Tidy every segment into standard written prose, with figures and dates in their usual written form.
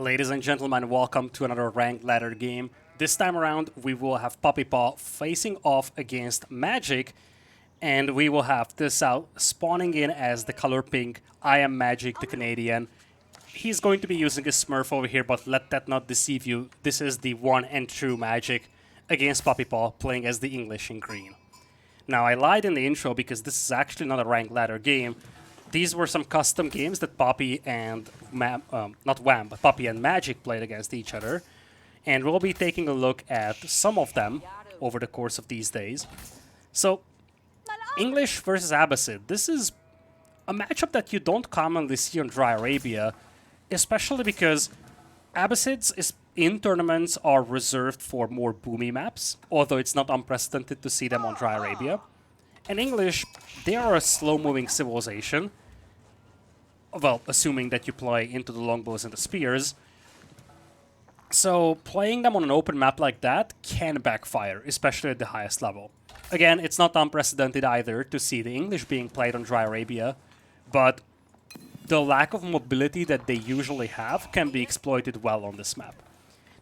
Ladies and gentlemen, welcome to another ranked ladder game. This time around, we will have Puppy Paw facing off against Magic, and we will have this out spawning in as the color pink. I am Magic, the Canadian. He's going to be using a Smurf over here, but let that not deceive you. This is the one and true Magic against Puppy Paw, playing as the English in green. Now, I lied in the intro because this is actually not a ranked ladder game. These were some custom games that Poppy and not Wham, but Poppy and Magic played against each other. And we'll be taking a look at some of them over the course of these days. So, English versus Abbasid. This is a matchup that you don't commonly see on Dry Arabia, especially because Abbasids in tournaments are reserved for more boomy maps, although it's not unprecedented to see them on Dry Arabia. And English, they are a slow-moving civilization. Well, assuming that you play into the longbows and the spears. So playing them on an open map like that can backfire, especially at the highest level. Again, it's not unprecedented either to see the English being played on Dry Arabia, but the lack of mobility that they usually have can be exploited well on this map.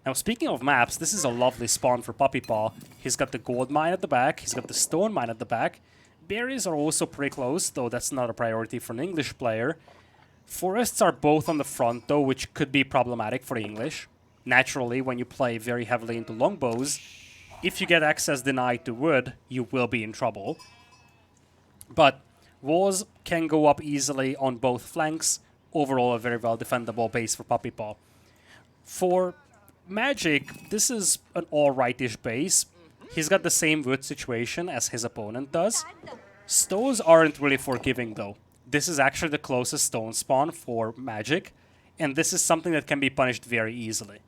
Now, speaking of maps, this is a lovely spawn for Puppy Paw. He's got the gold mine at the back, he's got the stone mine at the back. Berries are also pretty close, though that's not a priority for an English player. Forests are both on the front, though, which could be problematic for the English. Naturally, when you play very heavily into longbows, if you get access denied to wood, you will be in trouble. But walls can go up easily on both flanks. Overall, a very well defendable base for Puppy Paw. For Magic, this is an alright-ish base. He's got the same wood situation as his opponent does. Stones aren't really forgiving, though. This is actually the closest stone spawn for Magic, and this is something that can be punished very easily.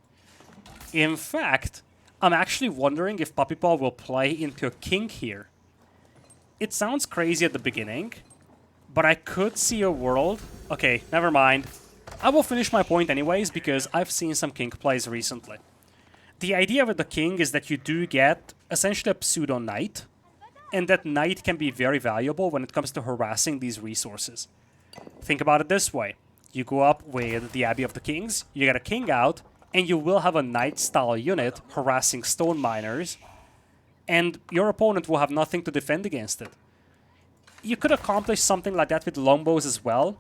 In fact, I'm actually wondering if Puppy Paw will play into a king here. It sounds crazy at the beginning, but I could see a world... Okay, never mind. I will finish my point anyways, because I've seen some king plays recently. The idea with the king is that you do get essentially a pseudo-knight, and that knight can be very valuable when it comes to harassing these resources. Think about it this way. You go up with the Abbey of the Kings, you get a king out, and you will have a knight-style unit harassing stone miners, and your opponent will have nothing to defend against it. You could accomplish something like that with longbows as well,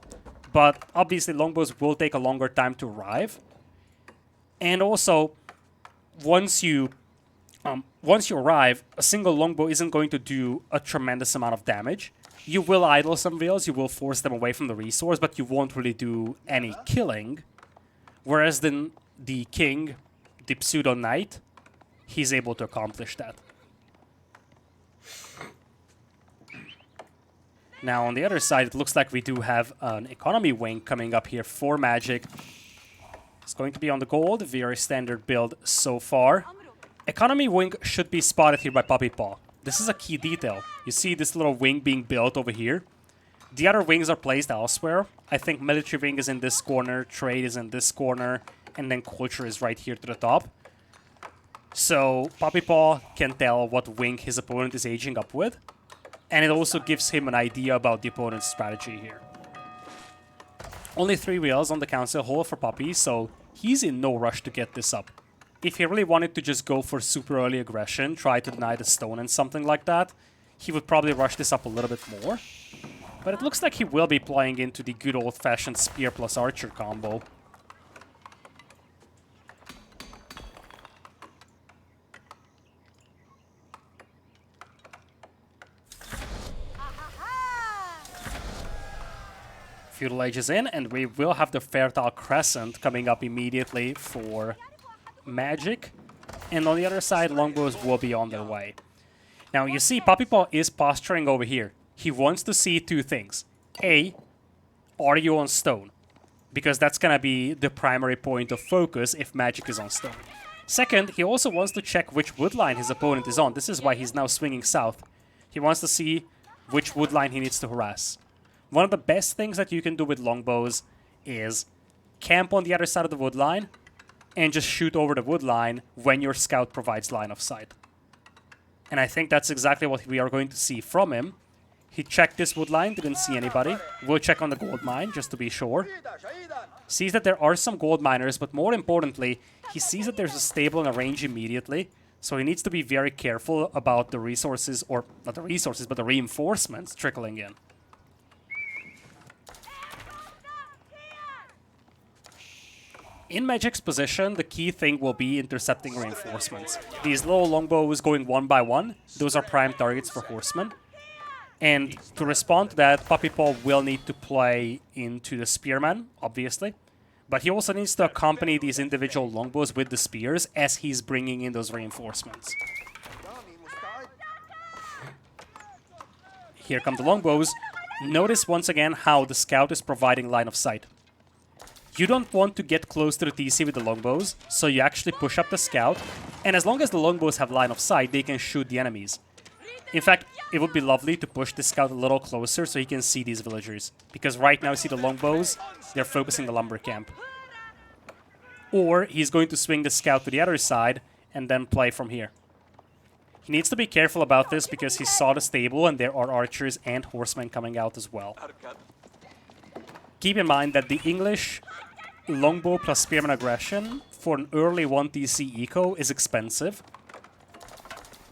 but obviously longbows will take a longer time to arrive. And also, once you arrive, a single longbow isn't going to do a tremendous amount of damage. You will idle some whales, you will force them away from the resource, but you won't really do any killing. Whereas then the king, the pseudo-knight, he's able to accomplish that. Now on the other side, it looks like we do have an economy wing coming up here for Magic. It's going to be on the gold, very standard build so far. Economy wing should be spotted here by Puppy Paw. This is a key detail. You see this little wing being built over here. The other wings are placed elsewhere. I think military wing is in this corner, trade is in this corner, and then culture is right here to the top. So Puppy Paw can tell what wing his opponent is aging up with. And it also gives him an idea about the opponent's strategy here. Only 3 wheels on the council hole for Puppy, so he's in no rush to get this up. If he really wanted to just go for super early aggression, try to deny the stone and something like that, he would probably rush this up a little bit more. But it looks like he will be playing into the good old-fashioned spear plus archer combo. Feudal Age is in, and we will have the Fertile Crescent coming up immediately for Magic. And on the other side, longbows will be on their way. Now, you see, Puppy Paw is posturing over here. He wants to see 2 things. A, are you on stone? Because that's going to be the primary point of focus if Magic is on stone. Second, he also wants to check which wood line his opponent is on. This is why he's now swinging south. He wants to see which wood line he needs to harass. One of the best things that you can do with longbows is camp on the other side of the wood line and just shoot over the wood line when your scout provides line of sight. And I think that's exactly what we are going to see from him. He checked this wood line, didn't see anybody. We'll check on the gold mine, just to be sure. Sees that there are some gold miners, but more importantly, he sees that there's a stable in a range immediately. So he needs to be very careful about the resources, or not the resources, but the reinforcements trickling in. In Magic's position, the key thing will be intercepting reinforcements. These little longbows going one by one, those are prime targets for horsemen. And to respond to that, Puppy Paw will need to play into the spearman, obviously. But he also needs to accompany these individual longbows with the spears as he's bringing in those reinforcements. Here come the longbows. Notice once again how the scout is providing line of sight. You don't want to get close to the TC with the longbows, so you actually push up the scout, and as long as the longbows have line of sight, they can shoot the enemies. In fact, it would be lovely to push the scout a little closer so he can see these villagers, because right now you see the longbows, they're focusing the lumber camp. Or he's going to swing the scout to the other side and then play from here. He needs to be careful about this because he saw the stable and there are archers and horsemen coming out as well. Keep in mind that the English longbow plus spearman aggression for an early 1TC eco is expensive.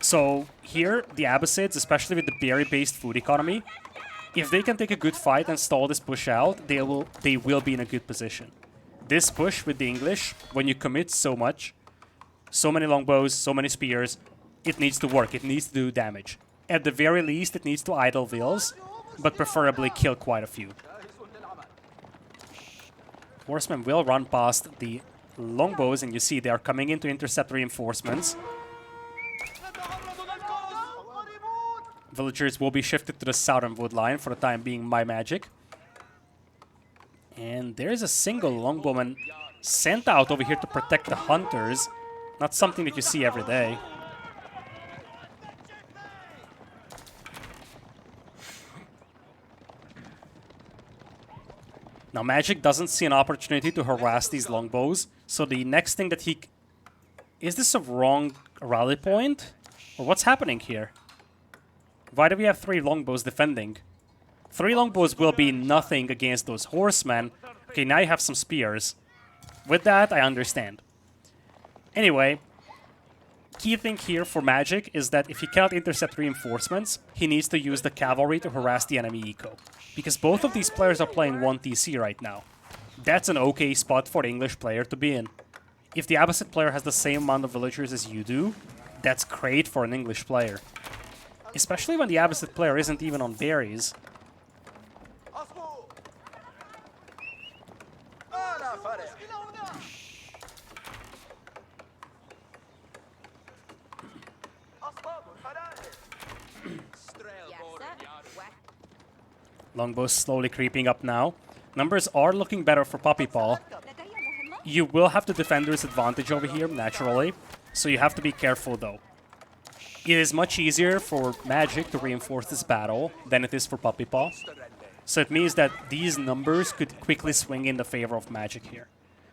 So here, the Abbasids, especially with the berry-based food economy, if they can take a good fight and stall this push out, they will be in a good position. This push with the English, when you commit so much, so many longbows, so many spears, it needs to work, it needs to do damage. At the very least, it needs to idle vills, but preferably kill quite a few. Horsemen will run past the longbows, and you see they are coming in to intercept reinforcements. Villagers will be shifted to the southern wood line for the time being by Magic. And there's a single longbowman sent out over here to protect the hunters. Not something that you see every day. Now Magic doesn't see an opportunity to harass these longbows, so the next thing that he... Is this a wrong rally point? Or what's happening here? Why do we have 3 longbows defending? 3 longbows will be nothing against those horsemen. Okay, now you have some spears. With that, I understand. Anyway, key thing here for Magic is that if he cannot intercept reinforcements, he needs to use the cavalry to harass the enemy eco. Because both of these players are playing 1TC right now. That's an okay spot for the English player to be in. If the Abbasid player has the same amount of villagers as you do, that's great for an English player. Especially when the Abbasid player isn't even on berries. Longbows slowly creeping up now. Numbers are looking better for Puppy Paw. You will have the defender's advantage over here, naturally, so you have to be careful though. It is much easier for Magic to reinforce this battle than it is for Puppy Paw. So it means that these numbers could quickly swing in the favor of Magic here.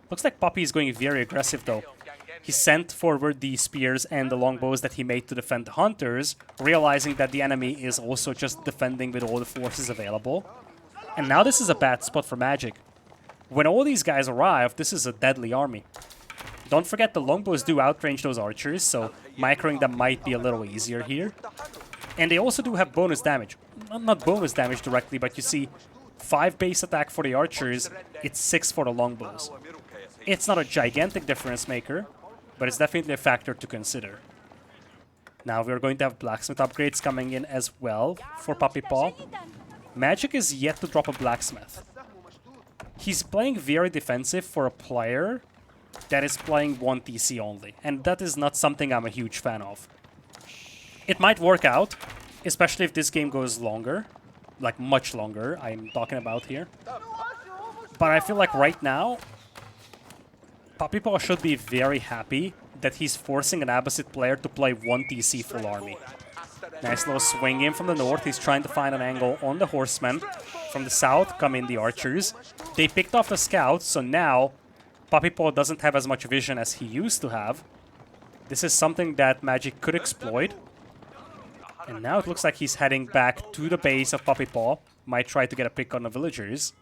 Looks like Puppy is going very aggressive though. He sent forward the spears and the longbows that he made to defend the hunters, realizing that the enemy is also just defending with all the forces available. And now this is a bad spot for Magic. When all these guys arrive, this is a deadly army. Don't forget the longbows do outrange those archers, so microing them might be a little easier here. And they also do have bonus damage. Not bonus damage directly, but you see 5 base attack for the archers, it's 6 for the longbows. It's not a gigantic difference maker, but it's definitely a factor to consider. Now we're going to have blacksmith upgrades coming in as well for Puppy Paw. Magic is yet to drop a blacksmith. He's playing very defensive for a player that is playing 1TC only, and that is not something I'm a huge fan of. It might work out, especially if this game goes longer, like much longer, I'm talking about here. But I feel like right now, Puppy Paw should be very happy that he's forcing an Abbasid player to play 1TC full army. Nice little swing in from the north. He's trying to find an angle on the horsemen. From the south come in the archers. They picked off the scouts, so now Puppy Paw doesn't have as much vision as he used to have. This is something that Magic could exploit. And now it looks like he's heading back to the base of Puppy Paw. Might try to get a pick on the villagers.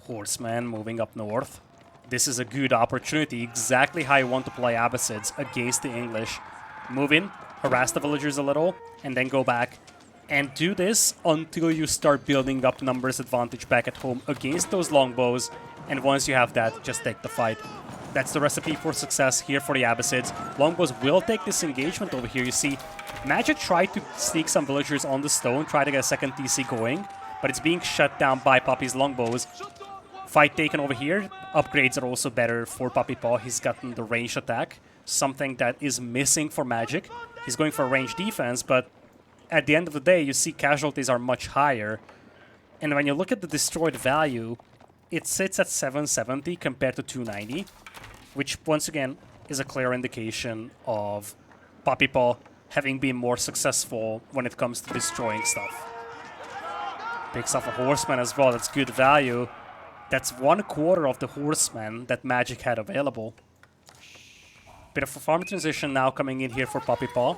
Horseman moving up north. This is a good opportunity, exactly how you want to play Abbasids against the English. Move in, harass the villagers a little, and then go back. And do this until you start building up numbers advantage back at home against those longbows. And once you have that, just take the fight. That's the recipe for success here for the Abbasids. Longbows will take this engagement over here. You see, Magic tried to sneak some villagers on the stone, try to get a second TC going, but it's being shut down by Puppy's longbows. Fight taken over here. Upgrades are also better for Puppy Paw. He's gotten the range attack, something that is missing for Magic. He's going for range defense, but at the end of the day, you see casualties are much higher. And when you look at the destroyed value, it sits at 770 compared to 290, which once again is a clear indication of Puppy Paw having been more successful when it comes to destroying stuff. Picks off a Horseman as well. That's good value. That's 1/4 of the Horsemen that Magic had available. Bit of a farm transition now coming in here for Puppy Paw.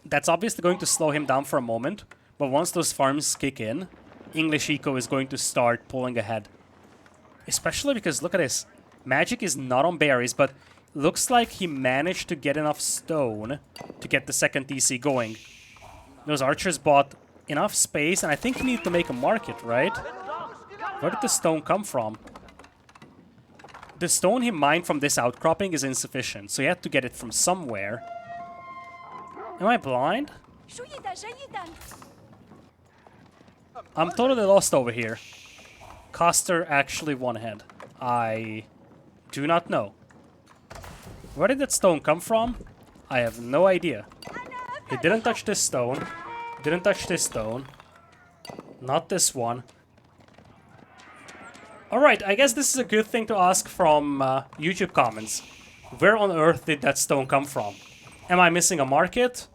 That's obviously going to slow him down for a moment, but once those farms kick in, English Eco is going to start pulling ahead. Especially because, look at this, Magic is not on berries, but looks like he managed to get enough stone to get the second TC going. Those archers bought enough space, and I think he needed to make a market, right? Where did the stone come from? The stone he mined from this outcropping is insufficient, so he had to get it from somewhere. Am I blind? I'm totally lost over here. Coster actually won ahead. I do not know. Where did that stone come from? I have no idea. He didn't touch this stone. Didn't touch this stone. Not this one. Alright, I guess this is a good thing to ask from YouTube comments. Where on earth did that stone come from? Am I missing a market?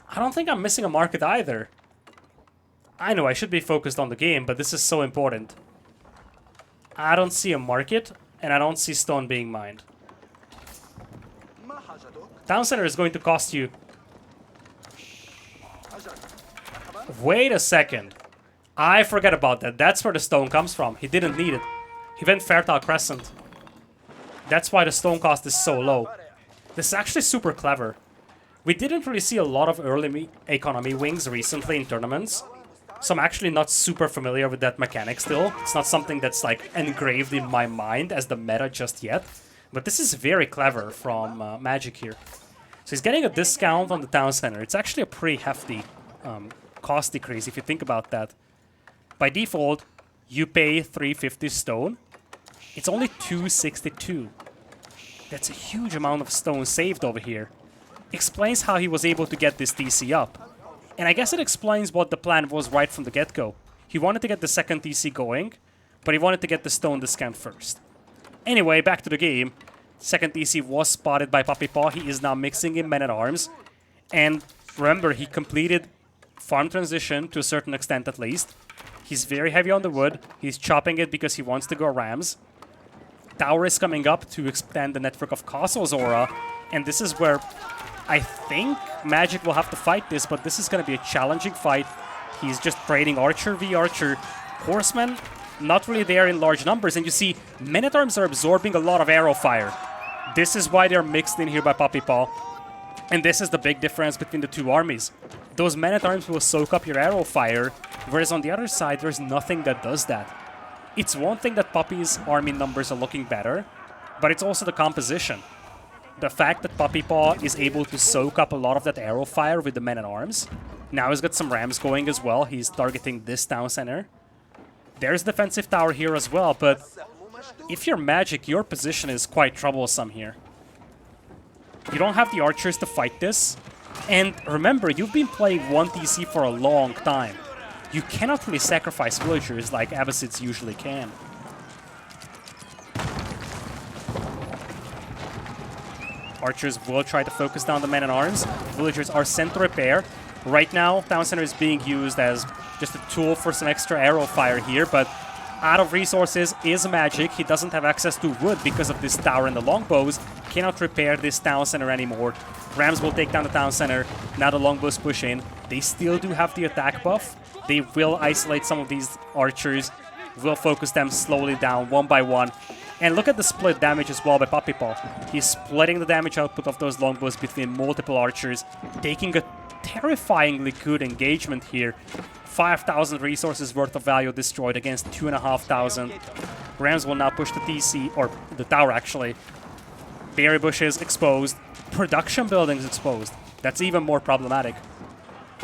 I don't think I'm missing a market either. I know I should be focused on the game, but this is so important. I don't see a market, and I don't see stone being mined. Town center is going to cost you... Wait a second. I forget about that. That's where the stone comes from. He didn't need it. He went Fertile Crescent. That's why the stone cost is so low. This is actually super clever. We didn't really see a lot of early economy wings recently in tournaments, so I'm actually not super familiar with that mechanic still. It's not something that's like engraved in my mind as the meta just yet, but this is very clever from Magic here. So he's getting a discount on the town center. It's actually a pretty hefty cost decrease if you think about that. By default, you pay 350 stone. It's only 262. That's a huge amount of stone saved over here. Explains how he was able to get this TC up. And I guess it explains what the plan was right from the get-go. He wanted to get the second TC going, but he wanted to get the stone discount first. Anyway, back to the game. Second TC was spotted by Puppy Paw. He is now mixing in Men-at-Arms. And remember, he completed farm transition to a certain extent at least. He's very heavy on the wood. He's chopping it because he wants to go Rams. Tower is coming up to expand the network of Castle's aura. And this is where I think Magic will have to fight this, but this is going to be a challenging fight. He's just trading Archer v Archer. Horsemen, not really there in large numbers. And you see, Men-at-Arms are absorbing a lot of arrow fire. This is why they're mixed in here by Puppy Paw. And this is the big difference between the two armies. Those Men-at-Arms will soak up your arrow fire, whereas on the other side, there's nothing that does that. It's one thing that Puppy's army numbers are looking better, but it's also the composition. The fact that Puppy Paw is able to soak up a lot of that arrow fire with the Men-at-Arms. Now he's got some Rams going as well. He's targeting this town center. There's defensive tower here as well, but if you're Magic, your position is quite troublesome here. You don't have the archers to fight this. And remember, you've been playing 1 TC for a long time. You cannot really sacrifice villagers like Abbasids usually can. Archers will try to focus down the men-at-arms. Villagers are sent to repair. Right now, Town Center is being used as just a tool for some extra arrow fire here, but out of resources is Magic. He doesn't have access to wood because of this tower and the longbows. Cannot repair this Town Center anymore. Rams will take down the Town Center. Now the longbows push in. They still do have the attack buff. They will isolate some of these archers. Will focus them slowly down, one by one. And look at the split damage as well by Puppy Paw. He's splitting the damage output of those longbows between multiple archers, taking a terrifyingly good engagement here. 5,000 resources worth of value destroyed against 2,500. Rams will now push the TC, or the tower actually. Berry bushes exposed. Production buildings exposed. That's even more problematic.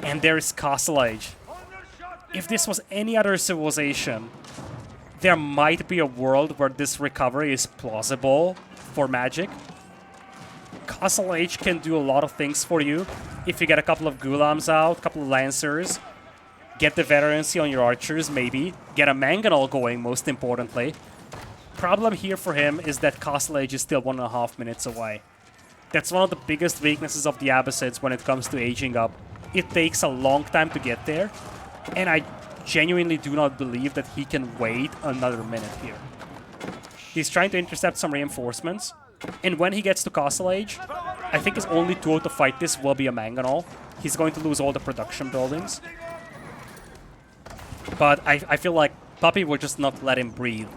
And there is Castle Age. If this was any other civilization, there might be a world where this recovery is plausible for Magic. Castle Age can do a lot of things for you. If you get a couple of Ghulams out, a couple of Lancers, get the veterancy on your Archers, maybe. Get a Mangonel going, most importantly. Problem here for him is that Castle Age is still 1.5 minutes away. That's one of the biggest weaknesses of the Abbasids when it comes to aging up. It takes a long time to get there, and I genuinely do not believe that he can wait another minute here. He's trying to intercept some reinforcements, and when he gets to Castle Age, I think his only tool to fight this will be a Mangonel. He's going to lose all the production buildings. But I feel like Puppy will just not let him breathe.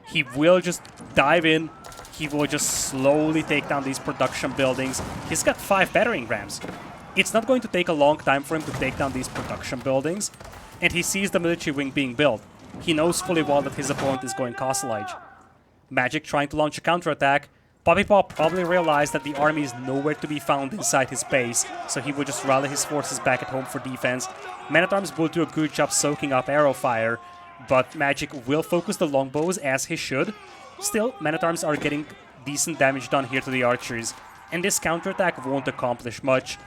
He will just dive in. He will just slowly take down these production buildings. He's got 5 battering rams. It's not going to take a long time for him to take down these production buildings. And he sees the military wing being built. He knows fully well that his opponent is going Castle Age. Magic trying to launch a counterattack. Puppy Paw probably realized that the army is nowhere to be found inside his base, so he will just rally his forces back at home for defense. Men-at-Arms will do a good job soaking up arrow fire, but Magic will focus the longbows as he should. Still, Men-at-Arms are getting decent damage done here to the archers, and this counterattack won't accomplish much.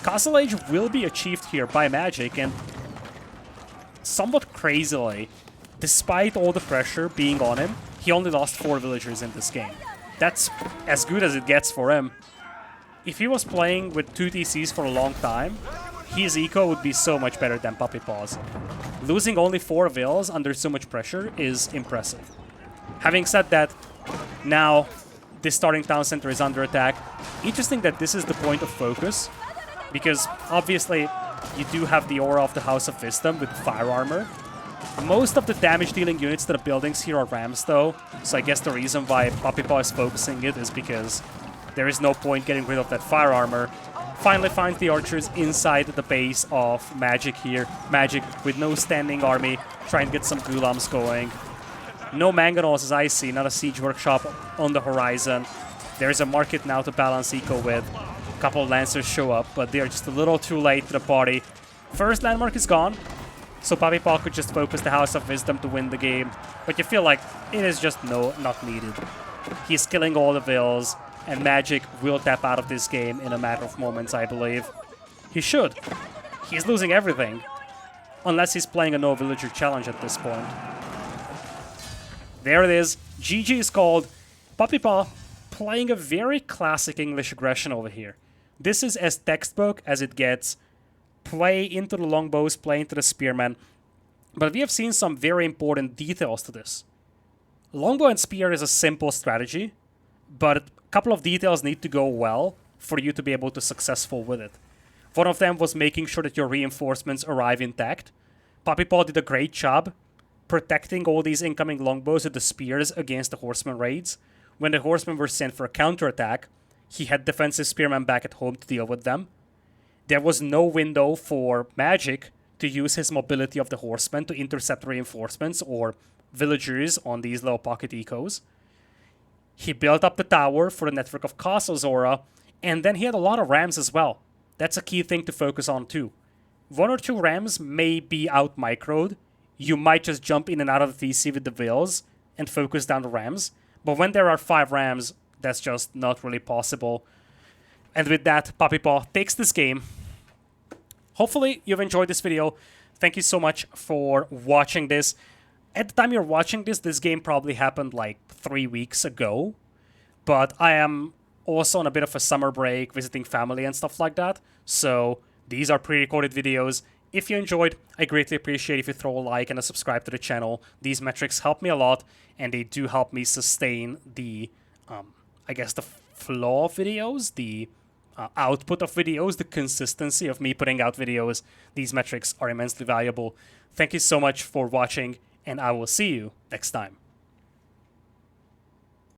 Castle Age will be achieved here by Magic, and somewhat crazily, despite all the pressure being on him, he only lost 4 villagers in this game. That's as good as it gets for him. If he was playing with 2 TCs for a long time, his eco would be so much better than Puppy Paw's. Losing only 4 vills under so much pressure is impressive. Having said that, now this starting town center is under attack. Interesting that this is the point of focus, because obviously you do have the aura of the House of Wisdom with fire armor. Most of the damage-dealing units to the buildings here are rams, though, so I guess the reason why Puppy Paw is focusing it is because there is no point getting rid of that fire armor. Finally finds the archers inside the base of Magic here. Magic with no standing army, trying to get some Ghulams going. No Mangonels as I see, not a siege workshop on the horizon. There's a market now to balance eco with. A couple of Lancers show up, but they are just a little too late to the party. First landmark is gone, so Puppy Paw could just focus the House of Wisdom to win the game, but you feel like it is just not needed. He's killing all the vills, and Magic will tap out of this game in a matter of moments, I believe. He should. He's losing everything, unless he's playing a no villager challenge at this point. There it is. GG is called. Puppy Paw playing a very classic English aggression over here. This is as textbook as it gets. Play into the longbows, play into the spearmen. But we have seen some very important details to this. Longbow and spear is a simple strategy, but a couple of details need to go well for you to be able to successful with it. One of them was making sure that your reinforcements arrive intact. Puppy Paw did a great job protecting all these incoming longbows with the spears against the horseman raids. When the horsemen were sent for a counterattack, he had defensive spearmen back at home to deal with them. There was no window for Magic to use his mobility of the horsemen to intercept reinforcements or villagers on these low pocket ecos. He built up the tower for the network of castles aura, and then he had a lot of rams as well. That's a key thing to focus on too. 1 or 2 rams may be out microed. You might just jump in and out of the TC with the vills and focus down the rams. But when there are 5 rams, that's just not really possible. And with that, Puppy Paw takes this game. Hopefully you've enjoyed this video. Thank you so much for watching this. At the time you're watching this, this game probably happened like 3 weeks ago. But I am also on a bit of a summer break, visiting family and stuff like that. So these are pre-recorded videos. If you enjoyed, I greatly appreciate if you throw a like and a subscribe to the channel. These metrics help me a lot, and they do help me sustain the, I guess, the flow of videos, the output of videos, the consistency of me putting out videos. These metrics are immensely valuable. Thank you so much for watching, and I will see you next time.